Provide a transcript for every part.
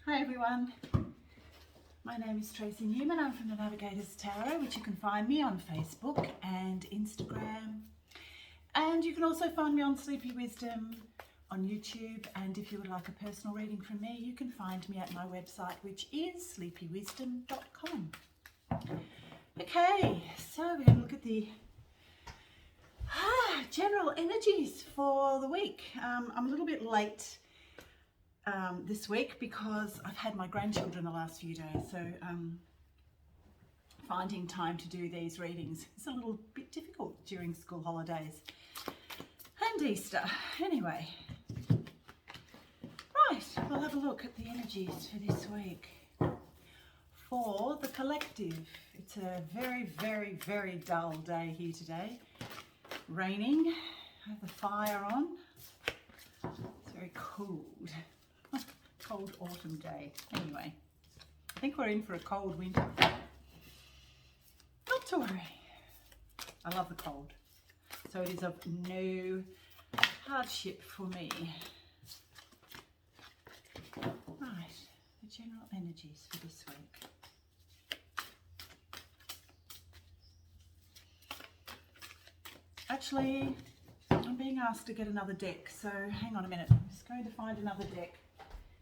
Hi everyone, my name is Tracy Newman. I'm from the Navigator's Tarot, which you can find me on Facebook and Instagram. And you can also find me on Sleepy Wisdom on YouTube. And if you would like a personal reading from me, you can find me at my website, which is sleepywisdom.com. Okay, so we're going to look at the general energies for the week. I'm a little bit late this week because I've had my grandchildren the last few days, so finding time to do these readings is a little bit difficult during school holidays and Easter. Anyway, right, we'll have a look at the energies for this week. For the collective, it's a very, very, very dull day here today. Raining, I have the fire on. It's very cold. Cold autumn day. Anyway, I think we're in for a cold winter. Not to worry. I love the cold. So it is of no hardship for me. Right, the general energies for this week. Actually, I'm being asked to get another deck, so hang on a minute. I'm just going to find another deck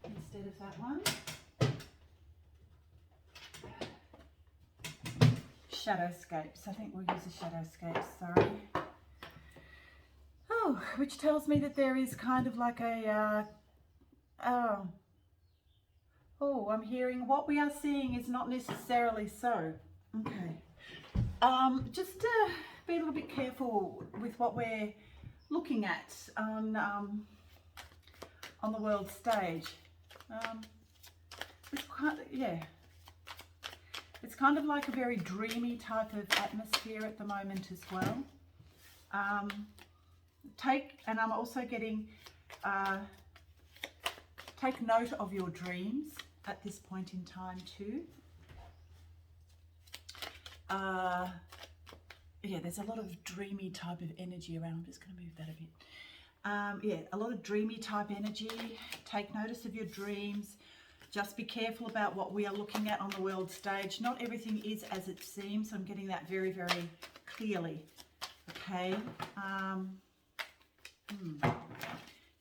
instead of that one. Shadowscapes. I think we'll use the Shadowscapes, sorry. Oh, which tells me that there is kind of like a, I'm hearing what we are seeing is not necessarily so. Okay. Just be a little bit careful with what we're looking at on the world stage. It's kind of like a very dreamy type of atmosphere at the moment as well. And I'm also getting take note of your dreams at this point in time too. Yeah, there's a lot of dreamy type of energy around. I'm just going to move that a bit. Yeah, a lot of dreamy type energy. Take notice of your dreams. Just be careful about what we are looking at on the world stage. Not everything is as it seems. I'm getting that very, very clearly. Okay.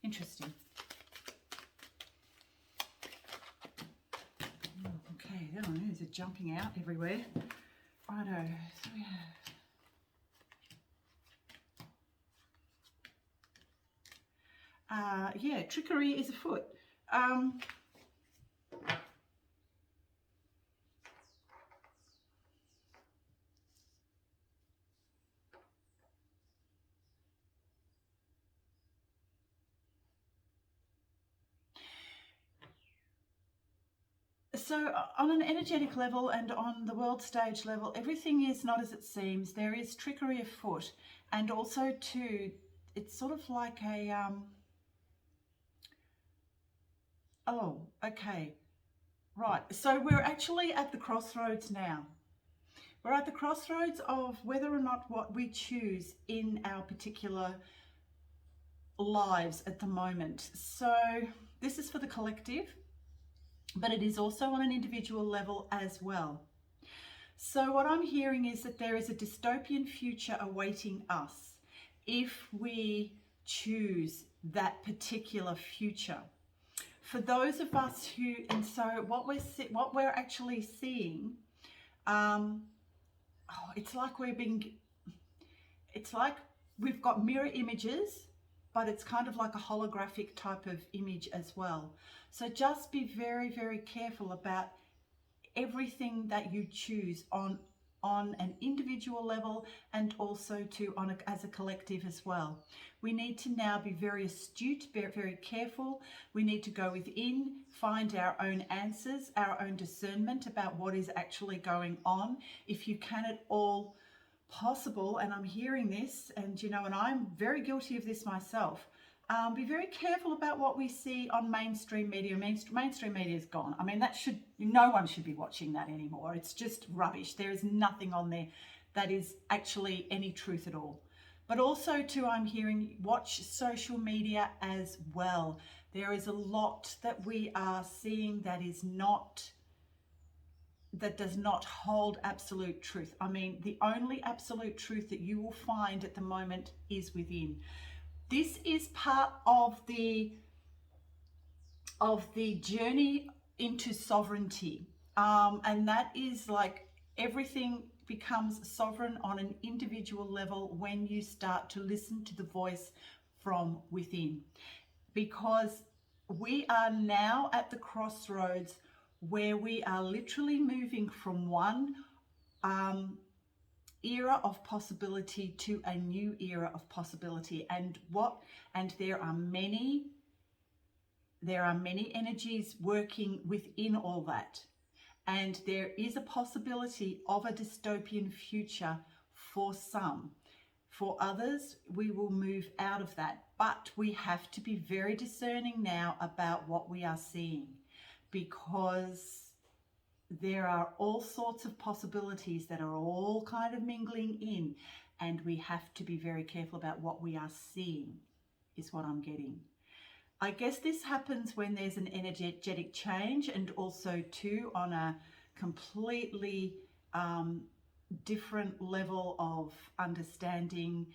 Interesting. Okay, I don't know, is it jumping out everywhere? Righto. So we have yeah, trickery is afoot. So on an energetic level and on the world stage level, everything is not as it seems. There is trickery afoot, and also too, it's sort of like a oh, okay, right. So we're actually at the crossroads now. We're at the crossroads of whether or not what we choose in our particular lives at the moment. So this is for the collective, but it is also on an individual level as well. So what I'm hearing is that there is a dystopian future awaiting us if we choose that particular future. For those of us who, and so what we're actually seeing, it's like we've got mirror images, but it's kind of like a holographic type of image as well. So just be very, very careful about everything that you choose on an individual level, and also as a collective as well. We need to now be very astute, very, very careful. We need to go within, find our own answers, our own discernment about what is actually going on. If you can at all possible, and I'm hearing this, and and I'm very guilty of this myself, be very careful about what we see on mainstream media. Mainstream media is gone. I mean, no one should be watching that anymore. It's just rubbish. There is nothing on there that is actually any truth at all. But also too, I'm hearing, watch social media as well. There is a lot that we are seeing that is not, that does not hold absolute truth. I mean, the only absolute truth that you will find at the moment is within. This is part of the journey into sovereignty. And that is like everything becomes sovereign on an individual level when you start to listen to the voice from within. Because we are now at the crossroads where we are literally moving from one era of possibility to a new era of possibility. And there are many energies working within all that. And there is a possibility of a dystopian future for some. For others, we will move out of that. But we have to be very discerning now about what we are seeing, because there are all sorts of possibilities that are all kind of mingling in, and we have to be very careful about what we are seeing, is what I'm getting. I guess this happens when there's an energetic change, and also too on a completely different level of understanding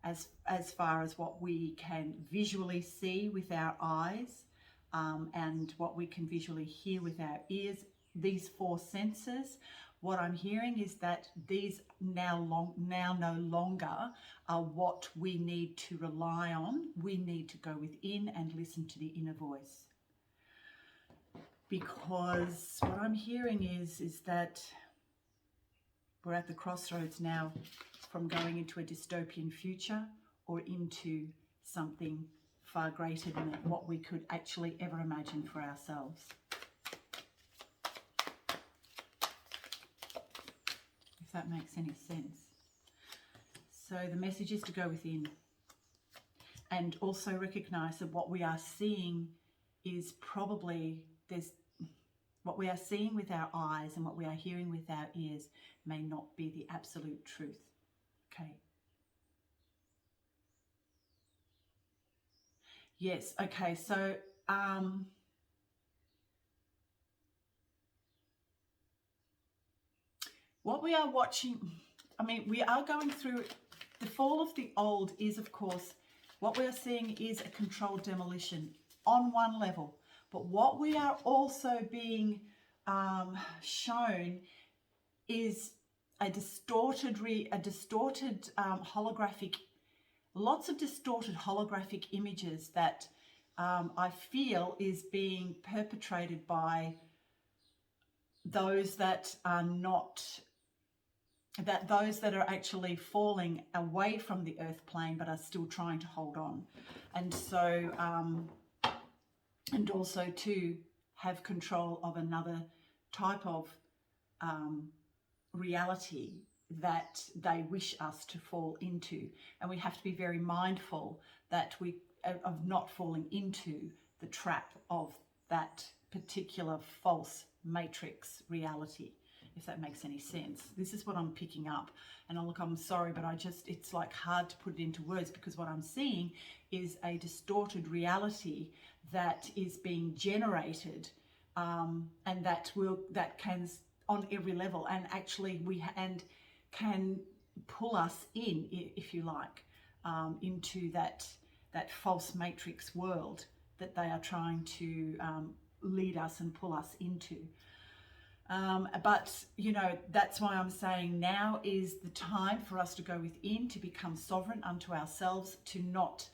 as far as what we can visually see with our eyes, and what we can visually hear with our ears. These four senses, what I'm hearing is that these now no longer are what we need to rely on. We need to go within and listen to the inner voice. Because what I'm hearing is that we're at the crossroads now from going into a dystopian future or into something far greater than what we could actually ever imagine for ourselves. If that makes any sense. So the message is to go within and also recognize that what we are seeing is probably, what we are seeing with our eyes and what we are hearing with our ears may not be the absolute truth. Okay. Yes, okay, so what we are watching, I mean, we are going through, the fall of the old is, of course, what we are seeing is a controlled demolition on one level. But what we are also being shown is a distorted holographic, lots of distorted holographic images that I feel is being perpetrated by those that are not, those that are actually falling away from the earth plane but are still trying to hold on. And so, and also to have control of another type of reality that they wish us to fall into. And we have to be very mindful that of not falling into the trap of that particular false matrix reality, if that makes any sense. This is what I'm picking up. And look, I'm sorry, but it's like hard to put it into words, because what I'm seeing is a distorted reality that is being generated, and that can on every level, and actually can pull us in, if you like, into that false matrix world that they are trying to lead us and pull us into. But, you know, that's why I'm saying now is the time for us to go within, to become sovereign unto ourselves, to not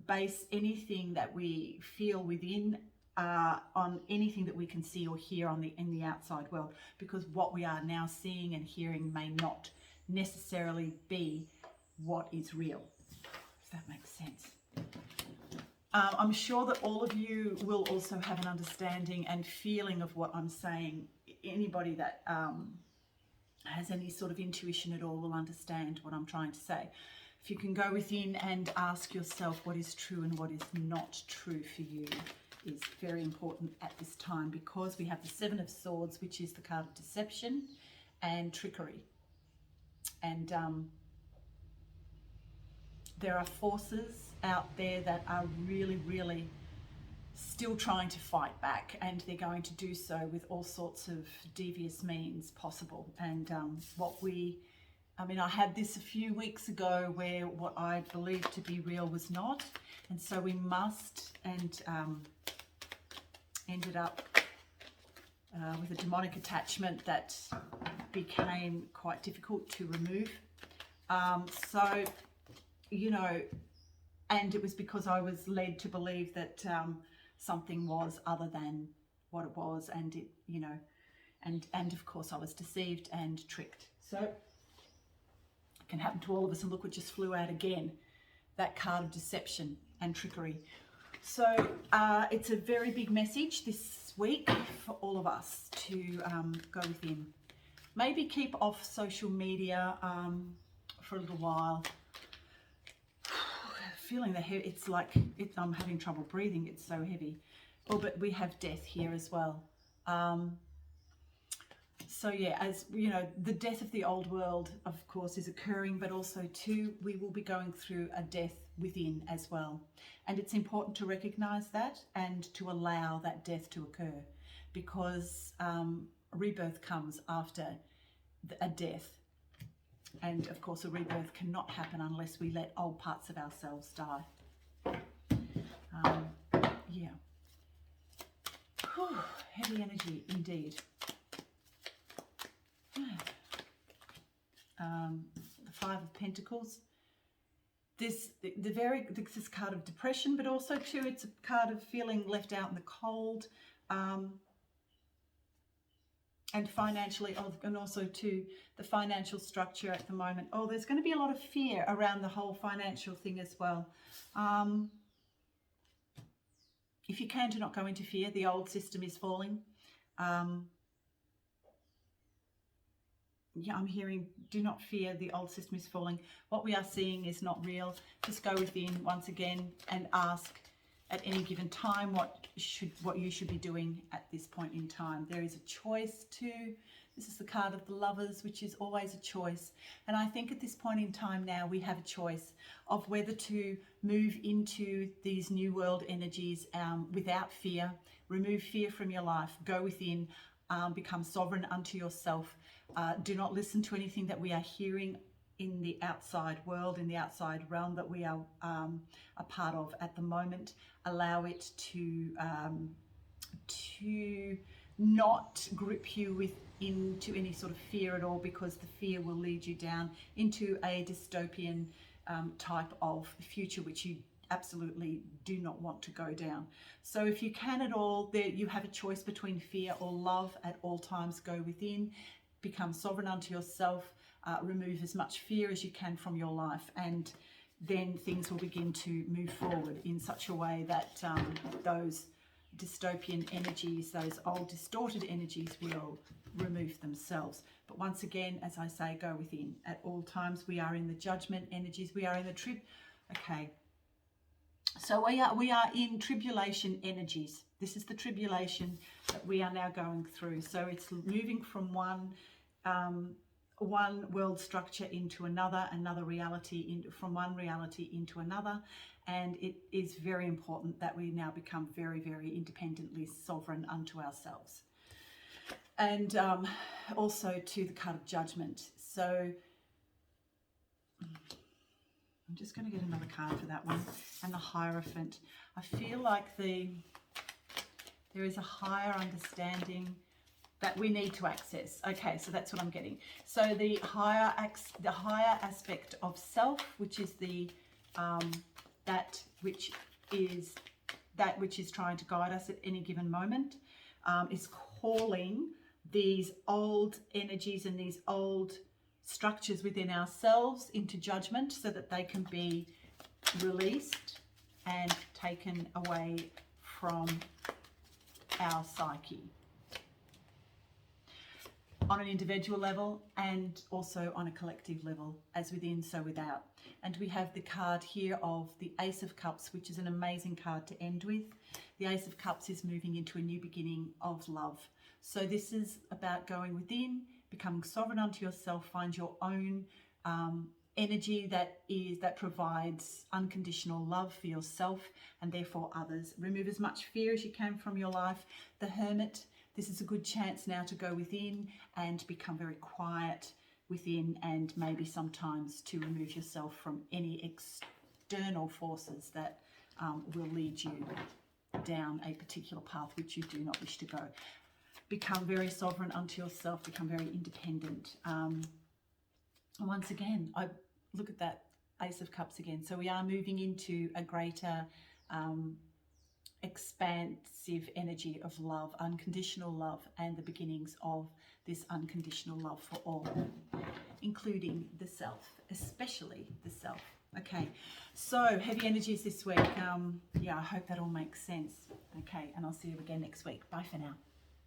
base anything that we feel within on anything that we can see or hear in the outside world, because what we are now seeing and hearing may not necessarily be what is real, if that makes sense. I'm sure that all of you will also have an understanding and feeling of what I'm saying. Anybody that has any sort of intuition at all will understand what I'm trying to say. If you can go within and ask yourself what is true and what is not true for you is very important at this time, because we have the Seven of Swords, which is the card of deception and trickery. And there are forces out there that are really, really still trying to fight back, and they're going to do so with all sorts of devious means possible. And I had this a few weeks ago where what I believed to be real was not, and so we must, and ended up with a demonic attachment that became quite difficult to remove. So, you know, and it was because I was led to believe that something was other than what it was, and it, you know, and of course I was deceived and tricked. So it can happen to all of us, and look, it just flew out again, that card of deception and trickery. So it's a very big message this week for all of us to go within. Maybe keep off social media for a little while. Feeling the heavy, it's like I'm having trouble breathing, it's so heavy. Oh, but we have death here as well. So yeah, as you know, the death of the old world, of course, is occurring, but also too, we will be going through a death within as well. And it's important to recognize that and to allow that death to occur, because rebirth comes after a death. And of course, a rebirth cannot happen unless we let old parts of ourselves die. Yeah. Whew, heavy energy indeed. The Five of Pentacles. This is a card of depression, but also too, it's a card of feeling left out in the cold. And financially, and also to the financial structure at the moment. Oh, there's going to be a lot of fear around the whole financial thing as well. If you can, do not go into fear. The old system is falling. Yeah, I'm hearing, do not fear, the old system is falling. What we are seeing is not real. Just go within once again and ask at any given time what you should be doing at this point in time. There is a choice too. This is the card of the Lovers, which is always a choice. And I think at this point in time now, we have a choice of whether to move into these new world energies without fear. Remove fear from your life. Go within. Become sovereign unto yourself. Do not listen to anything that we are hearing in the outside world, in the outside realm that we are a part of at the moment. Allow it to not grip you into any sort of fear at all, because the fear will lead you down into a dystopian type of future, which you absolutely do not want to go down. So if you can at all, you have a choice between fear or love at all times. Go within, become sovereign unto yourself, remove as much fear as you can from your life, and then things will begin to move forward in such a way that those dystopian energies, those old distorted energies, will remove themselves. But once again, as I say, go within at all times. We are in the judgment energies. We are in the okay. So we are in tribulation energies. This is the tribulation that we are now going through. So it's moving from one world structure into another reality, from one reality into another. And it is very important that we now become very, very independently sovereign unto ourselves. And also to the card of judgment. So I'm just going to get another card for that one. And the Hierophant. I feel like there is a higher understanding that we need to access. Okay, so that's what I'm getting. So the higher aspect of self, which is the that which is trying to guide us at any given moment, is calling these old energies and these old structures within ourselves into judgment, so that they can be released and taken away from our psyche on an individual level and also on a collective level, as within so without. And we have the card here of the Ace of Cups, which is an amazing card to end with. The Ace of Cups is moving into a new beginning of love. So this is about going within, becoming sovereign unto yourself, find your own energy that provides unconditional love for yourself and therefore others. Remove as much fear as you can from your life. The Hermit, this is a good chance now to go within and become very quiet within, and maybe sometimes to remove yourself from any external forces that will lead you down a particular path which you do not wish to go. Become very sovereign unto yourself, become very independent. Once again, I look at that Ace of Cups again. So we are moving into a greater expansive energy of love, unconditional love, and the beginnings of this unconditional love for all, including the self, especially the self. Okay, so heavy energies this week. Yeah, I hope that all makes sense. Okay, and I'll see you again next week. Bye for now.